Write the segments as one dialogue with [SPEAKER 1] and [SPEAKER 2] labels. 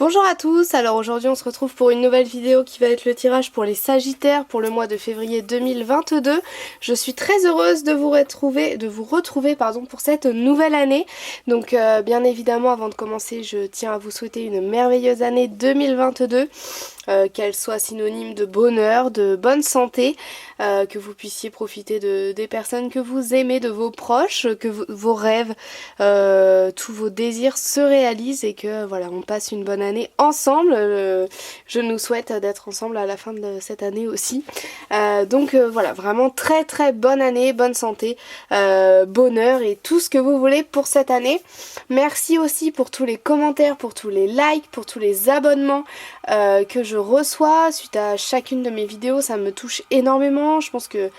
[SPEAKER 1] Bonjour à tous, alors aujourd'hui on se retrouve pour une nouvelle vidéo qui va être le tirage pour les Sagittaires pour le mois de février 2022. Je suis très heureuse de vous retrouver pour cette nouvelle année. Donc bien évidemment avant de commencer je tiens à vous souhaiter une merveilleuse année 2022. Qu'elle soit synonyme de bonheur, de bonne santé, que vous puissiez profiter des personnes que vous aimez, de vos proches, que vos rêves, tous vos désirs se réalisent et que voilà, on passe une bonne année ensemble. Je nous souhaite d'être ensemble à la fin de cette année aussi. Donc voilà, vraiment très très bonne année, bonne santé, bonheur et tout ce que vous voulez pour cette année. Merci aussi pour tous les commentaires, pour tous les likes, pour tous les abonnements que je reçois suite à chacune de mes vidéos. Ça me touche énormément. Je pense que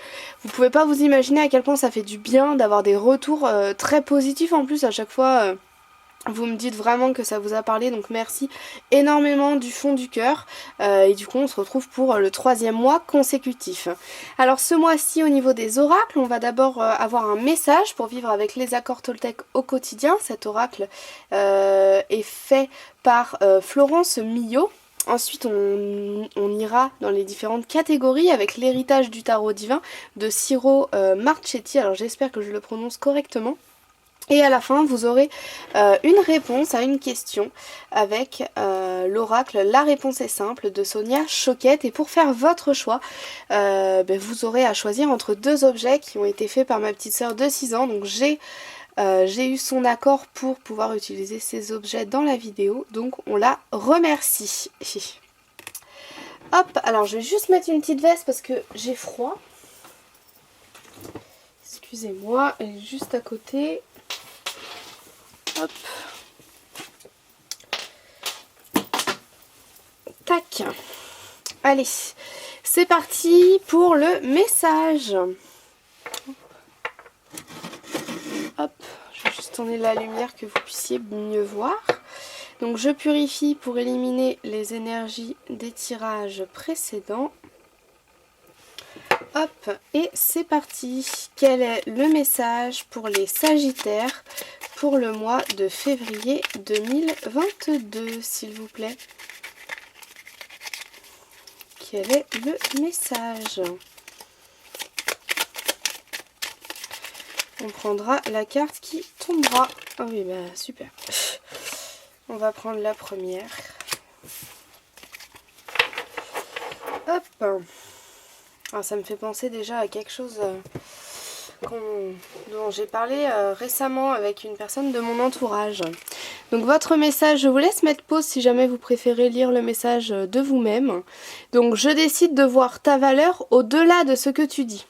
[SPEAKER 1] vous pouvez pas vous imaginer à quel point ça fait du bien d'avoir des retours très positifs en plus à chaque fois. Vous me dites vraiment que ça vous a parlé, donc merci énormément du fond du cœur. Et du coup on se retrouve pour le 3e mois consécutif. Alors ce mois-ci au niveau des oracles, on va d'abord avoir un message pour vivre avec les accords Toltec au quotidien. Cet oracle est fait par Florence Millot. Ensuite on ira dans les différentes catégories avec l'héritage du tarot divin de Ciro Marchetti. Alors j'espère que je le prononce correctement. Et à la fin, vous aurez une réponse à une question avec l'oracle La réponse est simple de Sonia Choquette. Et pour faire votre choix, vous aurez à choisir entre deux objets qui ont été faits par ma petite sœur de 6 ans. Donc j'ai eu son accord pour pouvoir utiliser ces objets dans la vidéo. Donc on la remercie. Hop, alors je vais juste mettre une petite veste parce que j'ai froid. Excusez-moi, elle est juste à côté. Hop. Tac. Allez, c'est parti pour le message. Hop, je vais juste tourner la lumière que vous puissiez mieux voir. Donc je purifie pour éliminer les énergies des tirages précédents. Hop, et c'est parti. Quel est le message pour les Sagittaires pour le mois de février 2022, s'il vous plaît? Quel est le message? On prendra la carte qui tombera. Ah oui, bah super. On va prendre la première. Hop. Alors, ça me fait penser déjà à quelque chose dont j'ai parlé récemment avec une personne de mon entourage. Donc votre message, je vous laisse mettre pause si jamais vous préférez lire le message de vous-même. Donc je décide de voir ta valeur au-delà de ce que tu dis.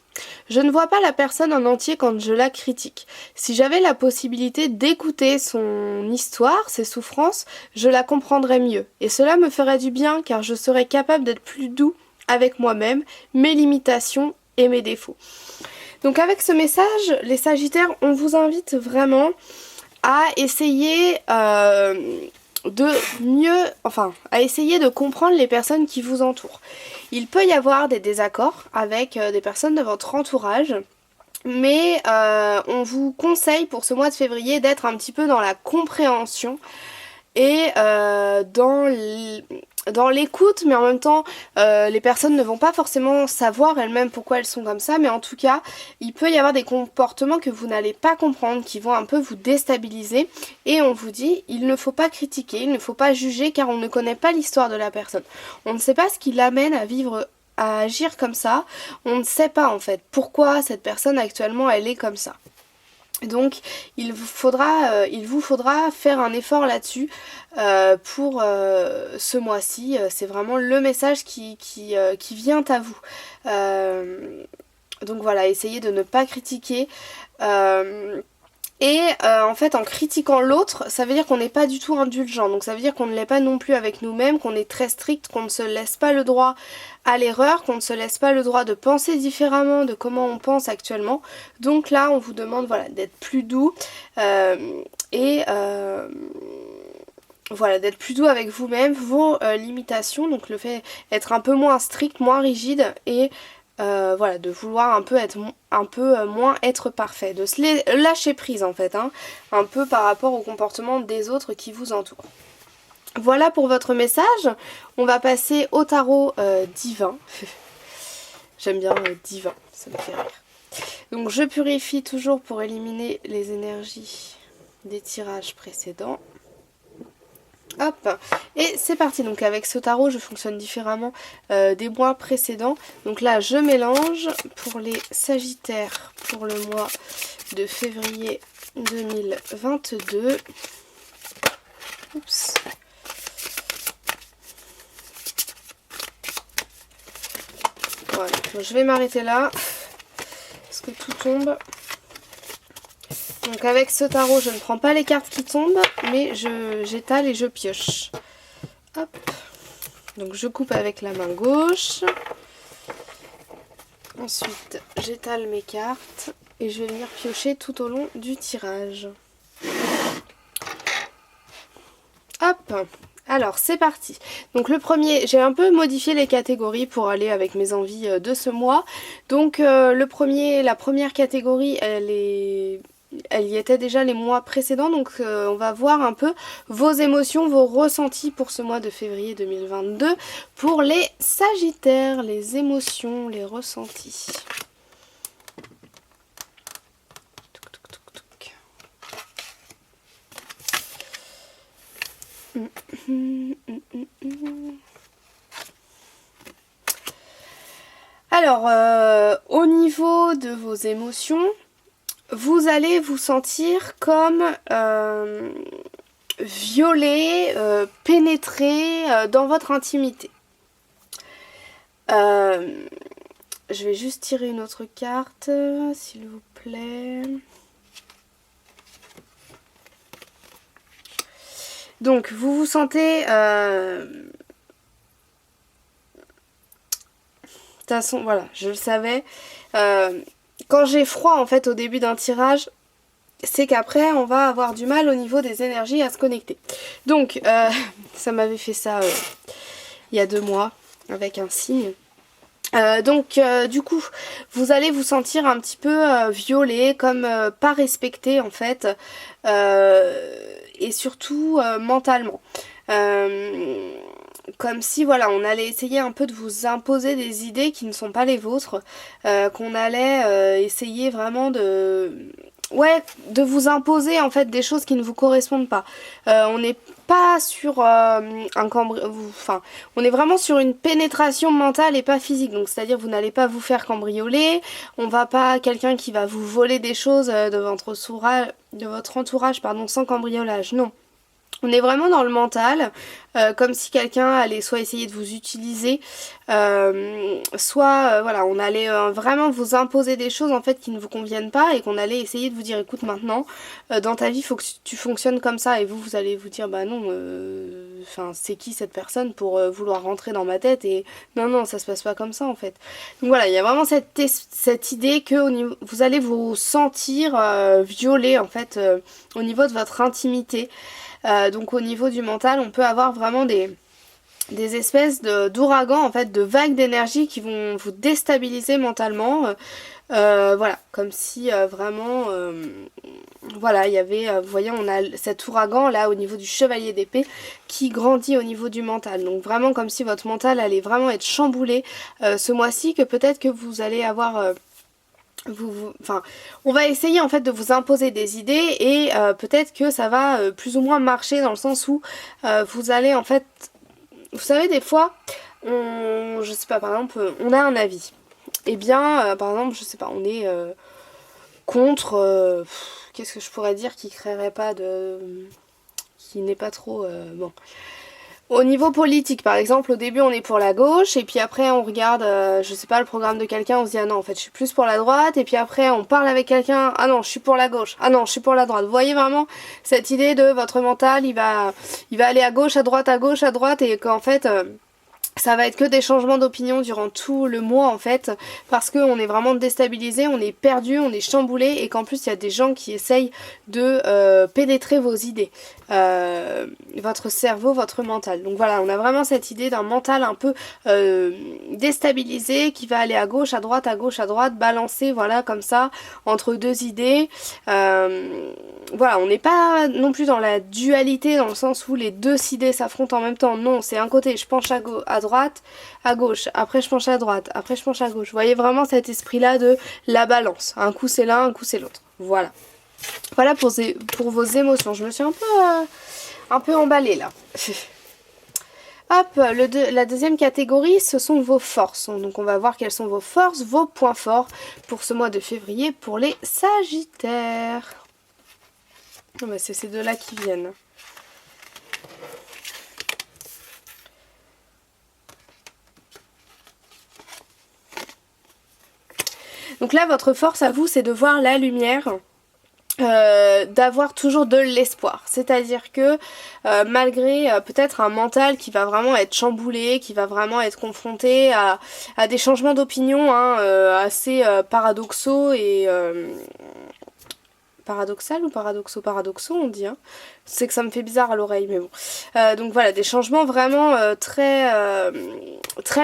[SPEAKER 1] Je ne vois pas la personne en entier quand je la critique. Si j'avais la possibilité d'écouter son histoire, ses souffrances, je la comprendrais mieux. Et cela me ferait du bien car je serais capable d'être plus doux avec moi-même, mes limitations et mes défauts. Donc avec ce message, les Sagittaires, on vous invite vraiment à essayer à essayer de comprendre les personnes qui vous entourent. Il peut y avoir des désaccords avec des personnes de votre entourage, mais on vous conseille pour ce mois de février d'être un petit peu dans la compréhension et dans l'écoute, mais en même temps les personnes ne vont pas forcément savoir elles-mêmes pourquoi elles sont comme ça, mais en tout cas il peut y avoir des comportements que vous n'allez pas comprendre, qui vont un peu vous déstabiliser, et on vous dit il ne faut pas critiquer, il ne faut pas juger car on ne connaît pas l'histoire de la personne, on ne sait pas ce qui l'amène à agir comme ça, on ne sait pas en fait pourquoi cette personne actuellement elle est comme ça. Donc il vous faudra faire un effort là-dessus pour ce mois-ci. C'est vraiment le message qui vient à vous. Donc voilà, essayez de ne pas critiquer. En fait en critiquant l'autre, ça veut dire qu'on n'est pas du tout indulgent, donc ça veut dire qu'on ne l'est pas non plus avec nous-mêmes, qu'on est très strict, qu'on ne se laisse pas le droit à l'erreur, qu'on ne se laisse pas le droit de penser différemment de comment on pense actuellement. Donc là on vous demande voilà, d'être plus doux voilà, d'être plus doux avec vous-même, vos limitations, donc le fait d'être un peu moins strict, moins rigide et voilà, de vouloir un peu moins être parfait, de se lâcher prise en fait, hein, un peu par rapport au comportement des autres qui vous entourent. Voilà pour votre message. On va passer au tarot divin. J'aime bien divin, ça me fait rire. Donc je purifie toujours pour éliminer les énergies des tirages précédents. Hop, et c'est parti. Donc avec ce tarot je fonctionne différemment des mois précédents. Donc là je mélange pour les Sagittaires pour le mois de février 2022. Oups. Voilà, je vais m'arrêter là parce que tout tombe. Donc avec ce tarot, je ne prends pas les cartes qui tombent, mais j'étale et je pioche. Hop. Donc je coupe avec la main gauche. Ensuite, j'étale mes cartes et je vais venir piocher tout au long du tirage. Hop. Alors c'est parti. Donc le premier, j'ai un peu modifié les catégories pour aller avec mes envies de ce mois. Donc la première catégorie, elle y était déjà les mois précédents. Donc on va voir un peu vos émotions, vos ressentis pour ce mois de février 2022. Pour les Sagittaires, les émotions, les ressentis. Alors, au niveau de vos émotions, vous allez vous sentir comme violé, pénétré dans votre intimité. Je vais juste tirer une autre carte, s'il vous plaît. Donc, vous vous sentez... de toute façon, voilà, je le savais. Quand j'ai froid, en fait, au début d'un tirage, c'est qu'après, on va avoir du mal au niveau des énergies à se connecter. Donc, ça m'avait fait ça il y a 2 mois, avec un signe. Du coup, vous allez vous sentir un petit peu violé, comme pas respecté, en fait. Et surtout mentalement. Comme si voilà, on allait essayer un peu de vous imposer des idées qui ne sont pas les vôtres, qu'on allait essayer vraiment de vous imposer en fait des choses qui ne vous correspondent pas. On n'est pas sur on est vraiment sur une pénétration mentale et pas physique. Donc c'est-à-dire vous n'allez pas vous faire cambrioler, on va pas quelqu'un qui va vous voler des choses de votre entourage sans cambriolage. Non. On est vraiment dans le mental, comme si quelqu'un allait soit essayer de vous utiliser, soit voilà, on allait vraiment vous imposer des choses en fait qui ne vous conviennent pas et qu'on allait essayer de vous dire écoute maintenant, dans ta vie il faut que tu fonctionnes comme ça et vous allez vous dire bah non, c'est qui cette personne pour vouloir rentrer dans ma tête et non ça se passe pas comme ça en fait. Donc voilà, il y a vraiment cette idée que vous allez vous sentir violé en fait au niveau de votre intimité. Donc au niveau du mental, on peut avoir vraiment des espèces d'ouragans, en fait, de vagues d'énergie qui vont vous déstabiliser mentalement. Voilà, comme si vraiment, voilà, il y avait, vous voyez, on a cet ouragan là au niveau du chevalier d'épée qui grandit au niveau du mental. Donc vraiment comme si votre mental allait vraiment être chamboulé ce mois-ci, que peut-être que vous allez avoir... on va essayer en fait de vous imposer des idées et peut-être que ça va plus ou moins marcher dans le sens où vous allez en fait, vous savez des fois, je sais pas, par exemple, on a un avis. Et bien, par exemple, je sais pas, on est contre, qu'est-ce que je pourrais dire qui créerait pas de, qui n'est pas trop, bon. Au niveau politique, par exemple, au début on est pour la gauche et puis après on regarde, je sais pas, le programme de quelqu'un, on se dit ah non en fait je suis plus pour la droite et puis après on parle avec quelqu'un, ah non je suis pour la gauche, ah non je suis pour la droite. Vous voyez vraiment cette idée de votre mental, il va aller à gauche, à droite et qu'en fait... ça va être que des changements d'opinion durant tout le mois en fait, parce qu'on est vraiment déstabilisé, on est perdu, on est chamboulé et qu'en plus il y a des gens qui essayent de pénétrer vos idées. votre cerveau, votre mental. Donc voilà, on a vraiment cette idée d'un mental un peu déstabilisé qui va aller à gauche, à droite, balancer, voilà, comme ça, entre deux idées. Voilà, on n'est pas non plus dans la dualité, dans le sens où les deux idées s'affrontent en même temps. Non, c'est un côté, je penche à droite, à gauche, après je penche à droite, après je penche à gauche. Vous voyez vraiment cet esprit-là de la balance. Un coup c'est l'un, un coup c'est l'autre. Voilà. Voilà pour vos émotions. Je me suis un peu emballée là. Hop, la deuxième catégorie, ce sont vos forces. Donc on va voir quelles sont vos forces, vos points forts pour ce mois de février pour les Sagittaires. Oh bah c'est ces deux-là qui viennent. Donc là, votre force à vous, c'est de voir la lumière. D'avoir toujours de l'espoir, c'est-à-dire que malgré peut-être un mental qui va vraiment être chamboulé, qui va vraiment être confronté à des changements d'opinion assez paradoxaux et paradoxal ou paradoxaux on dit, hein. C'est que ça me fait bizarre à l'oreille, mais bon. Donc voilà, des changements vraiment très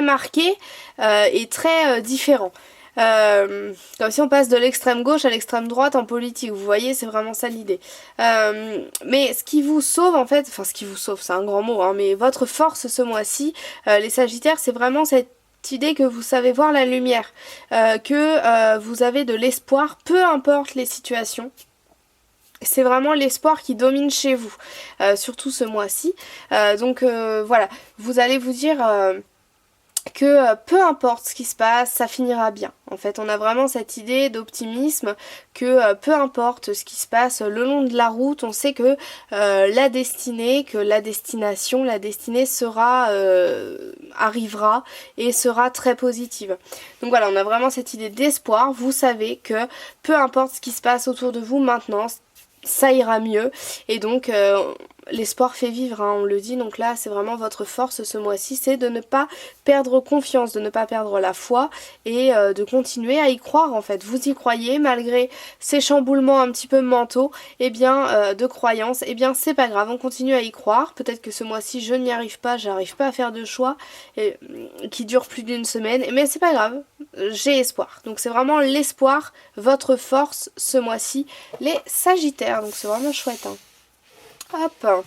[SPEAKER 1] marqués et très différents. Comme si on passe de l'extrême gauche à l'extrême droite en politique, vous voyez, c'est vraiment ça l'idée. Mais ce qui vous sauve en fait, enfin ce qui vous sauve, c'est un grand mot, hein, mais votre force ce mois-ci, les Sagittaires, c'est vraiment cette idée que vous savez voir la lumière, que vous avez de l'espoir, peu importe les situations. C'est vraiment l'espoir qui domine chez vous, surtout ce mois-ci. Donc voilà, vous allez vous dire que peu importe ce qui se passe, ça finira bien. En fait, on a vraiment cette idée d'optimisme que peu importe ce qui se passe le long de la route, on sait que la destinée, que la destinée sera arrivera et sera très positive. Donc voilà, on a vraiment cette idée d'espoir. Vous savez que peu importe ce qui se passe autour de vous maintenant, ça ira mieux. Et donc l'espoir fait vivre, hein, on le dit. Donc là c'est vraiment votre force ce mois-ci, c'est de ne pas perdre confiance, de ne pas perdre la foi et de continuer à y croire en fait. Vous y croyez malgré ces chamboulements un petit peu mentaux, et bien de croyances, et bien c'est pas grave, on continue à y croire. Peut-être que ce mois-ci je n'y arrive pas, j'arrive pas à faire de choix qui dure plus d'une semaine, mais c'est pas grave, j'ai espoir. Donc c'est vraiment l'espoir, votre force ce mois-ci, les Sagittaires. Donc c'est vraiment chouette, hein. Hop.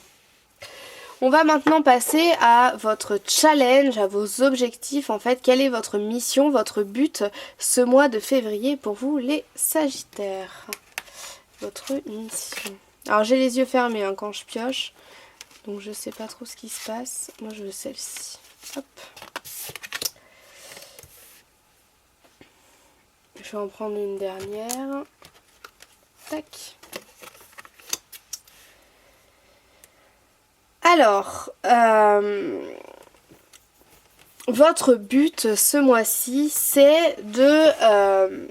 [SPEAKER 1] On va maintenant passer à votre challenge, à vos objectifs. En fait, quelle est votre mission, votre but ce mois de février pour vous les Sagittaires? Votre mission. Alors j'ai les yeux fermés hein, quand je pioche, donc je sais pas trop ce qui se passe. Moi je veux celle-ci. Hop. Je vais en prendre une dernière. Tac. Alors, votre but ce mois-ci, c'est de...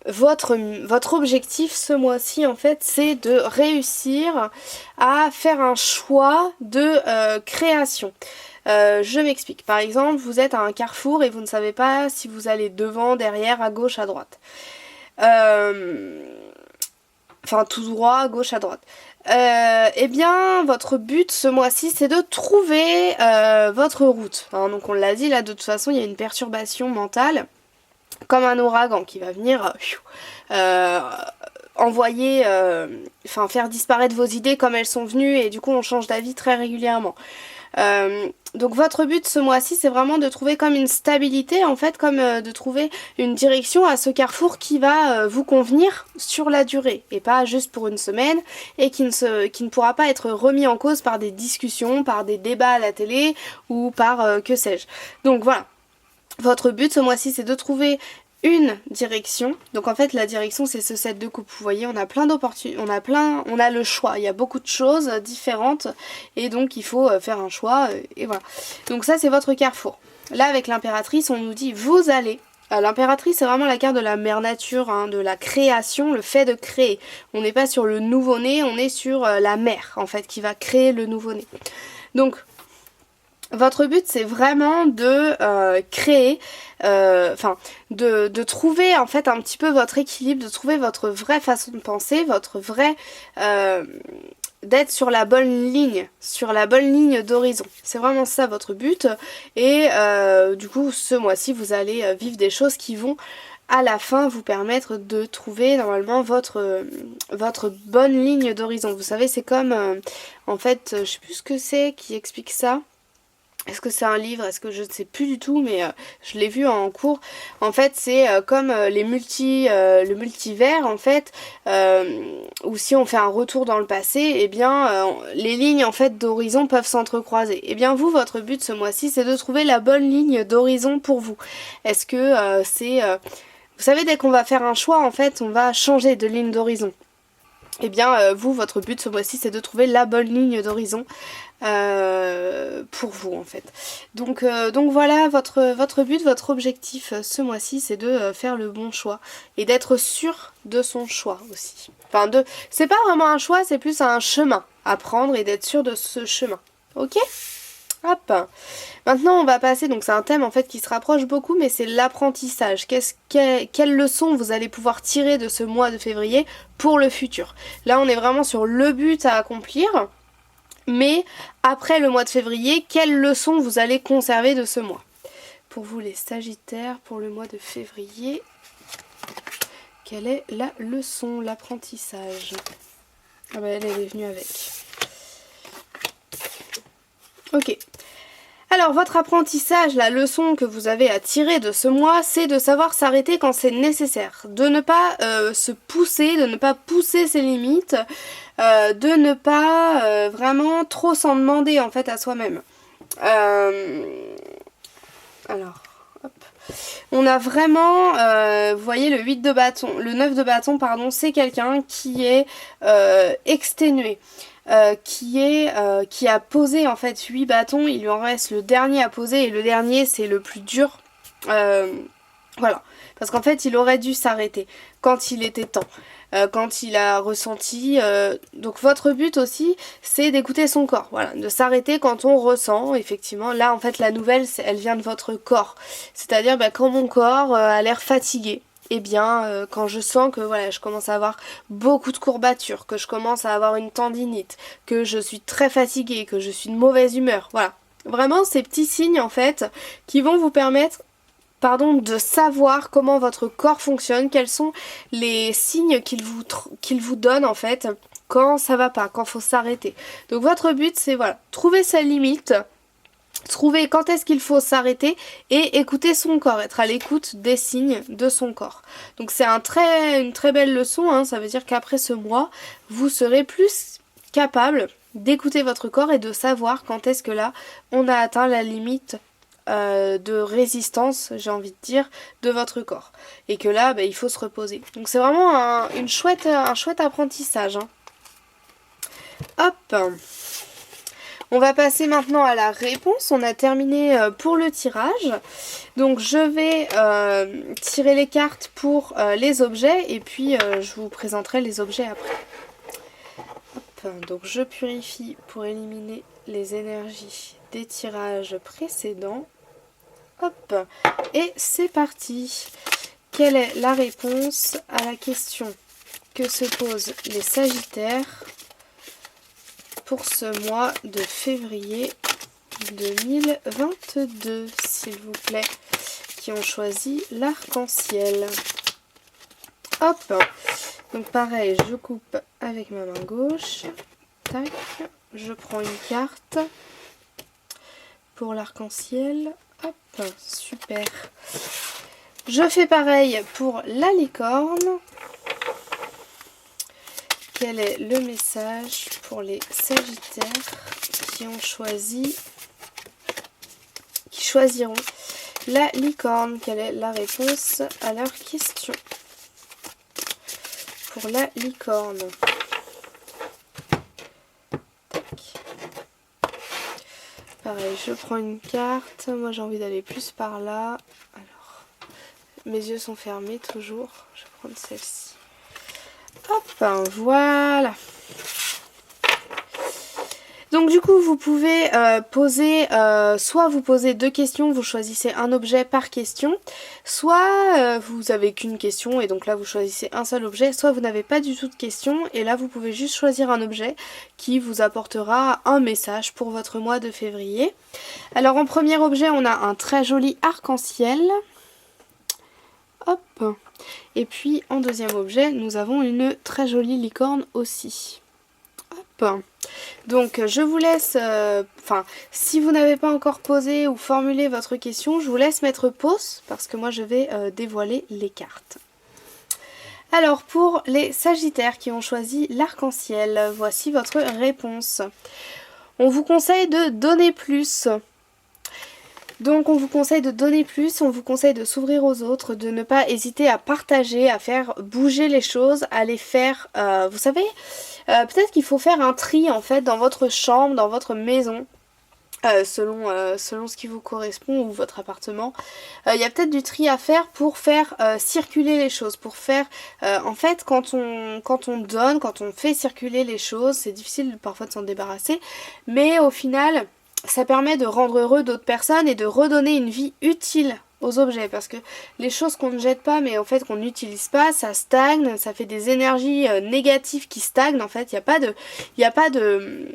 [SPEAKER 1] votre objectif ce mois-ci, en fait, c'est de réussir à faire un choix de création. Je m'explique. Par exemple, vous êtes à un carrefour et vous ne savez pas si vous allez devant, derrière, à gauche, à droite. Enfin, tout droit, à gauche, à droite. Eh bien, votre but ce mois-ci, c'est de trouver votre route. Hein, donc on l'a dit, là, de toute façon, il y a une perturbation mentale, comme un ouragan qui va venir envoyer, faire disparaître vos idées comme elles sont venues, et du coup, on change d'avis très régulièrement. Donc votre but ce mois-ci, c'est vraiment de trouver comme une stabilité, en fait, comme de trouver une direction à ce carrefour qui va vous convenir sur la durée et pas juste pour une semaine, et qui ne pourra pas être remis en cause par des discussions, par des débats à la télé ou par que sais-je. Donc voilà, votre but ce mois-ci, c'est de trouver une direction. Donc en fait la direction c'est ce set de coupe. Vous voyez, on a plein d'opportunités, on a le choix, il y a beaucoup de choses différentes et donc il faut faire un choix et voilà. Donc ça c'est votre carrefour. Là avec l'impératrice on nous dit vous allez. L'impératrice c'est vraiment la carte de la mère nature, hein, de la création, le fait de créer. On n'est pas sur le nouveau-né, on est sur la mère en fait qui va créer le nouveau-né. Donc Votre but c'est vraiment de créer, de trouver en fait un petit peu votre équilibre, de trouver votre vraie façon de penser, votre vrai... d'être sur la bonne ligne d'horizon. C'est vraiment ça votre but. Et du coup ce mois-ci vous allez vivre des choses qui vont à la fin vous permettre de trouver normalement votre bonne ligne d'horizon. Vous savez c'est comme en fait je sais plus ce que c'est qui explique ça. Est-ce que c'est un livre? Est-ce que je ne sais plus du tout, mais je l'ai vu en cours. En fait, c'est comme le multivers, en fait, où si on fait un retour dans le passé, eh bien, les lignes en fait d'horizon peuvent s'entrecroiser. Eh bien, vous, votre but ce mois-ci, c'est de trouver la bonne ligne d'horizon pour vous. Est-ce que vous savez, dès qu'on va faire un choix, en fait, on va changer de ligne d'horizon. Eh bien, vous, votre but ce mois-ci, c'est de trouver la bonne ligne d'horizon pour vous en fait. Donc voilà, votre but, votre objectif ce mois-ci, c'est de faire le bon choix et d'être sûr de son choix aussi. Enfin, c'est pas vraiment un choix, c'est plus un chemin à prendre et d'être sûr de ce chemin. Ok ? Hop. Maintenant on va passer, donc c'est un thème en fait qui se rapproche beaucoup, mais c'est l'apprentissage. Quelles leçons vous allez pouvoir tirer de ce mois de février pour le futur. Là on est vraiment sur le but à accomplir, mais après le mois de février, quelles leçons vous allez conserver de ce mois. Pour vous les Sagittaires, pour le mois de février, quelle est la leçon, l'apprentissage? Ah bah elle est venue avec. Ok. Alors votre apprentissage, la leçon que vous avez à tirer de ce mois, c'est de savoir s'arrêter quand c'est nécessaire. De ne pas se pousser, de ne pas pousser ses limites, de ne pas vraiment trop s'en demander en fait à soi-même. Alors, hop. On a vraiment, vous voyez le 8 de bâton, le 9 de bâton, pardon, c'est quelqu'un qui est exténué. Qui a posé en fait 8 bâtons, il lui en reste le dernier à poser et le dernier c'est le plus dur. Voilà, parce qu'en fait il aurait dû s'arrêter quand il était temps, quand il a ressenti. Donc votre but aussi c'est d'écouter son corps, voilà, de s'arrêter quand on ressent, effectivement, là en fait la nouvelle elle vient de votre corps, c'est-à-dire quand mon corps a l'air fatigué. Eh bien, quand je sens que voilà, je commence à avoir beaucoup de courbatures, que je commence à avoir une tendinite, que je suis très fatiguée, que je suis de mauvaise humeur, voilà. Vraiment ces petits signes en fait qui vont vous permettre de savoir comment votre corps fonctionne, quels sont les signes qu'il vous donne en fait quand ça va pas, quand faut s'arrêter. Donc votre but c'est voilà, trouver sa limite, trouver quand est-ce qu'il faut s'arrêter et écouter son corps, être à l'écoute des signes de son corps. Donc c'est une très belle leçon, hein. Ça veut dire qu'après ce mois, vous serez plus capable d'écouter votre corps et de savoir quand est-ce que là, on a atteint la limite de résistance, j'ai envie de dire, de votre corps. Et que là, il faut se reposer. Donc c'est vraiment un chouette apprentissage. Hein. Hop. On va passer maintenant à la réponse. On a terminé pour le tirage. Donc je vais tirer les cartes pour les objets et puis je vous présenterai les objets après. Hop, donc je purifie pour éliminer les énergies des tirages précédents. Hop, et c'est parti. Quelle est la réponse à la question que se posent les Sagittaires pour ce mois de février 2022, s'il vous plaît, qui ont choisi l'arc-en-ciel. Hop, donc pareil, je coupe avec ma main gauche. Tac, je prends une carte pour l'arc-en-ciel. Hop, super. Je fais pareil pour la licorne. Quel est le message pour les Sagittaires qui choisiront la licorne? Quelle est la réponse à leur question? Pour la licorne. Tac. Pareil, je prends une carte. Moi j'ai envie d'aller plus par là. Alors, mes yeux sont fermés toujours. Je vais prendre celle-ci. Hop, voilà. Donc du coup vous pouvez poser, soit vous posez 2 questions, vous choisissez un objet par question, soit vous avez qu'une question et donc là vous choisissez un seul objet, soit vous n'avez pas du tout de question et là vous pouvez juste choisir un objet qui vous apportera un message pour votre mois de février. Alors en premier objet on a un très joli arc-en-ciel. Hop. Et puis en deuxième objet nous avons une très jolie licorne aussi. Hop. Donc je vous laisse, si vous n'avez pas encore posé ou formulé votre question, je vous laisse mettre pause parce que moi je vais dévoiler les cartes. Alors pour les Sagittaires qui ont choisi l'arc-en-ciel, voici votre réponse. On vous conseille de donner plus. Donc on vous conseille de donner plus, on vous conseille de s'ouvrir aux autres, de ne pas hésiter à partager, à faire bouger les choses, à les faire, vous savez, peut-être qu'il faut faire un tri en fait dans votre chambre, dans votre maison. Selon ce qui vous correspond ou votre appartement. Il y a peut-être du tri à faire pour faire circuler les choses, pour faire... en fait, quand on donne, quand on fait circuler les choses, c'est difficile parfois de s'en débarrasser, mais au final, ça permet de rendre heureux d'autres personnes et de redonner une vie utile aux objets, parce que les choses qu'on ne jette pas mais en fait qu'on n'utilise pas, ça stagne, ça fait des énergies négatives qui stagnent en fait, il n'y a pas de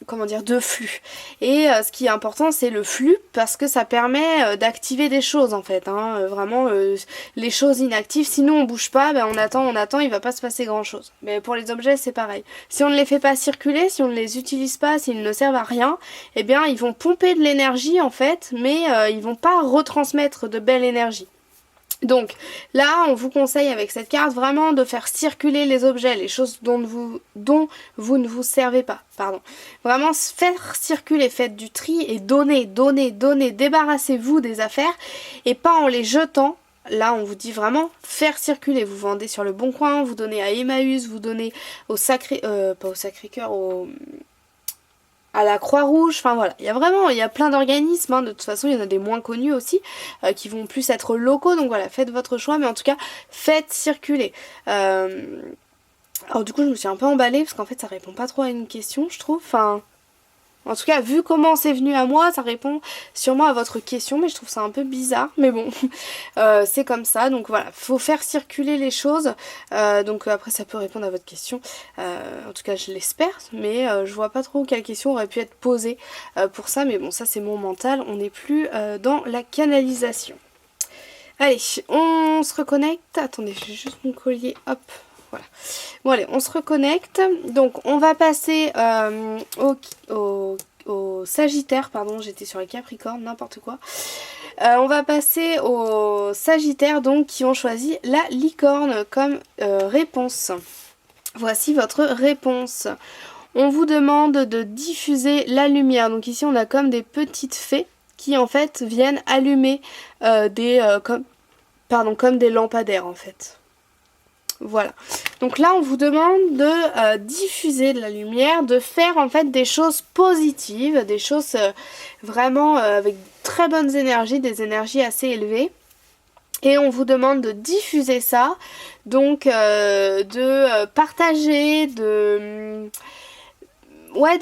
[SPEAKER 1] comment dire, de flux. Et ce qui est important c'est le flux parce que ça permet d'activer des choses en fait, hein, vraiment les choses inactives, sinon on bouge pas, ben on attend, il va pas se passer grand chose. Mais pour les objets c'est pareil. Si on ne les fait pas circuler, si on ne les utilise pas, s'ils ne servent à rien, eh bien ils vont pomper de l'énergie en fait, mais ils vont pas retransmettre de belle énergie. Donc là on vous conseille avec cette carte vraiment de faire circuler les objets, les choses dont vous ne vous servez pas, pardon. Vraiment faire circuler, faites du tri et donnez, débarrassez-vous des affaires et pas en les jetant. Là on vous dit vraiment faire circuler, vous vendez sur le Bon Coin, vous donnez à Emmaüs, vous donnez au pas au Sacré-Cœur, à la Croix-Rouge, enfin voilà, il y a plein d'organismes, hein. De toute façon il y en a des moins connus aussi, qui vont plus être locaux, donc voilà, faites votre choix, mais en tout cas, faites circuler. Alors du coup je me suis un peu emballée, parce qu'en fait ça répond pas trop à une question, je trouve, en tout cas, vu comment c'est venu à moi, ça répond sûrement à votre question, mais je trouve ça un peu bizarre, mais bon, c'est comme ça, donc voilà, faut faire circuler les choses, donc après ça peut répondre à votre question, en tout cas je l'espère, mais je vois pas trop quelle question aurait pu être posée pour ça, mais bon, ça c'est mon mental, on n'est plus dans la canalisation. Allez, on se reconnecte, attendez, j'ai juste mon collier, hop. Voilà. Bon allez, on se reconnecte. Donc on va passer au Sagittaire, pardon, j'étais sur les Capricornes, n'importe quoi. On va passer aux Sagittaires donc qui ont choisi la licorne comme réponse. Voici votre réponse. On vous demande de diffuser la lumière. Donc ici on a comme des petites fées qui en fait viennent allumer comme des lampadaires en fait. Voilà, donc là on vous demande de diffuser de la lumière, de faire en fait des choses positives, des choses vraiment avec très bonnes énergies, des énergies assez élevées. Et on vous demande de diffuser ça, donc de partager, de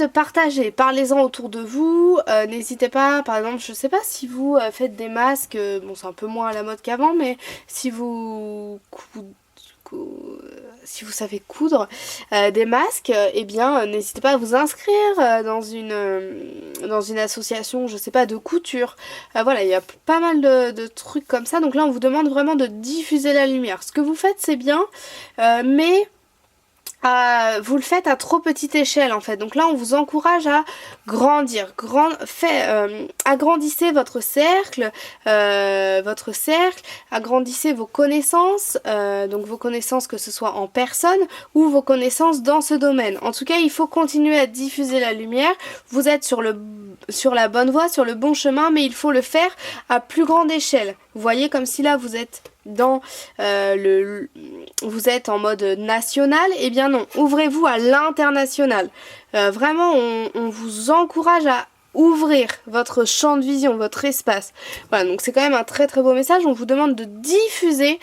[SPEAKER 1] partager, parlez-en autour de vous, n'hésitez pas, par exemple, je sais pas si vous faites des masques, bon c'est un peu moins à la mode qu'avant, mais si vous savez coudre des masques, eh bien n'hésitez pas à vous inscrire dans une association, je sais pas, de couture. Voilà, il y a pas mal de trucs comme ça, donc là on vous demande vraiment de diffuser la lumière. Ce que vous faites c'est bien, mais vous le faites à trop petite échelle en fait, donc là on vous encourage à grandir, agrandissez votre cercle, agrandissez vos connaissanmes, donc vos connaissances que ce soit en personne ou vos connaissances dans ce domaine. En tout cas il faut continuer à diffuser la lumière, vous êtes sur la bonne voie, sur le bon chemin, mais il faut le faire à plus grande échelle. Vous voyez comme si là vous êtes vous êtes en mode national, eh bien non, ouvrez-vous à l'international. Vraiment, on vous encourage à ouvrir votre champ de vision, votre espace. Voilà, donc c'est quand même un très très beau message. On vous demande de diffuser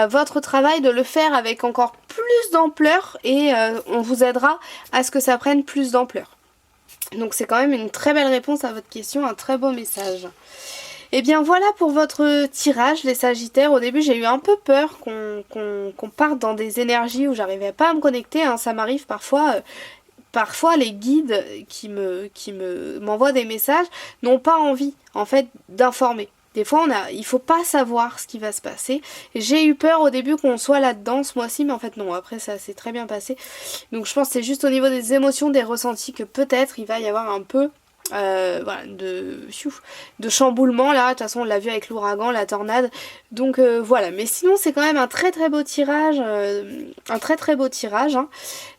[SPEAKER 1] votre travail, de le faire avec encore plus d'ampleur et on vous aidera à ce que ça prenne plus d'ampleur. Donc c'est quand même une très belle réponse à votre question, un très beau message. Et bien voilà pour votre tirage les Sagittaires. Au début j'ai eu un peu peur qu'on parte dans des énergies où j'arrivais pas à me connecter, hein. Ça m'arrive parfois. Parfois les guides qui m'envoient des messages n'ont pas envie en fait d'informer. Des fois il faut pas savoir ce qui va se passer. J'ai eu peur au début qu'on soit là-dedans ce mois-ci, mais en fait non, après ça s'est très bien passé. Donc je pense que c'est juste au niveau des émotions, des ressentis que peut-être il va y avoir un peu voilà, de chamboulement là. De toute façon on l'a vu avec l'ouragan, la tornade. Donc voilà, mais sinon c'est quand même un très très beau tirage, un très très beau tirage, hein.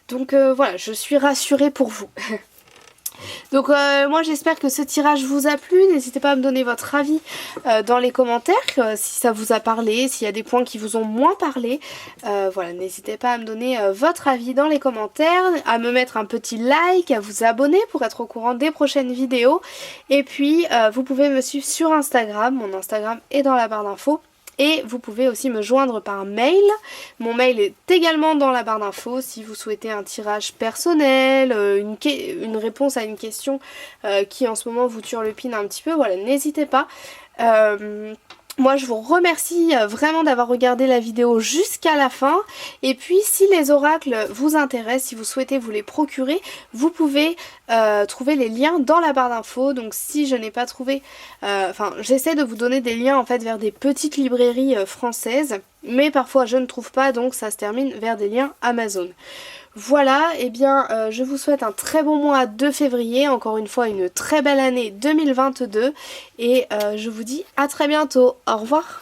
[SPEAKER 1] Donc voilà, je suis rassurée pour vous. Donc moi j'espère que ce tirage vous a plu. N'hésitez pas à me donner votre avis dans les commentaires, si ça vous a parlé, s'il y a des points qui vous ont moins parlé. Voilà, n'hésitez pas à me donner votre avis dans les commentaires, à me mettre un petit like, à vous abonner pour être au courant des prochaines vidéos. Et puis vous pouvez me suivre sur Instagram, mon Instagram est dans la barre d'infos. Et vous pouvez aussi me joindre par mail. Mon mail est également dans la barre d'infos si vous souhaitez un tirage personnel, une réponse à une question qui en ce moment vous turlupine un petit peu. Voilà, n'hésitez pas. Moi je vous remercie vraiment d'avoir regardé la vidéo jusqu'à la fin. Et puis si les oracles vous intéressent, si vous souhaitez vous les procurer, vous pouvez trouver les liens dans la barre d'infos. Donc si je n'ai pas trouvé, enfin j'essaie de vous donner des liens en fait vers des petites librairies françaises. Mais parfois je ne trouve pas, donc ça se termine vers des liens Amazon. Voilà, et bien je vous souhaite un très bon mois de février, encore une fois une très belle année 2022 et je vous dis à très bientôt, au revoir.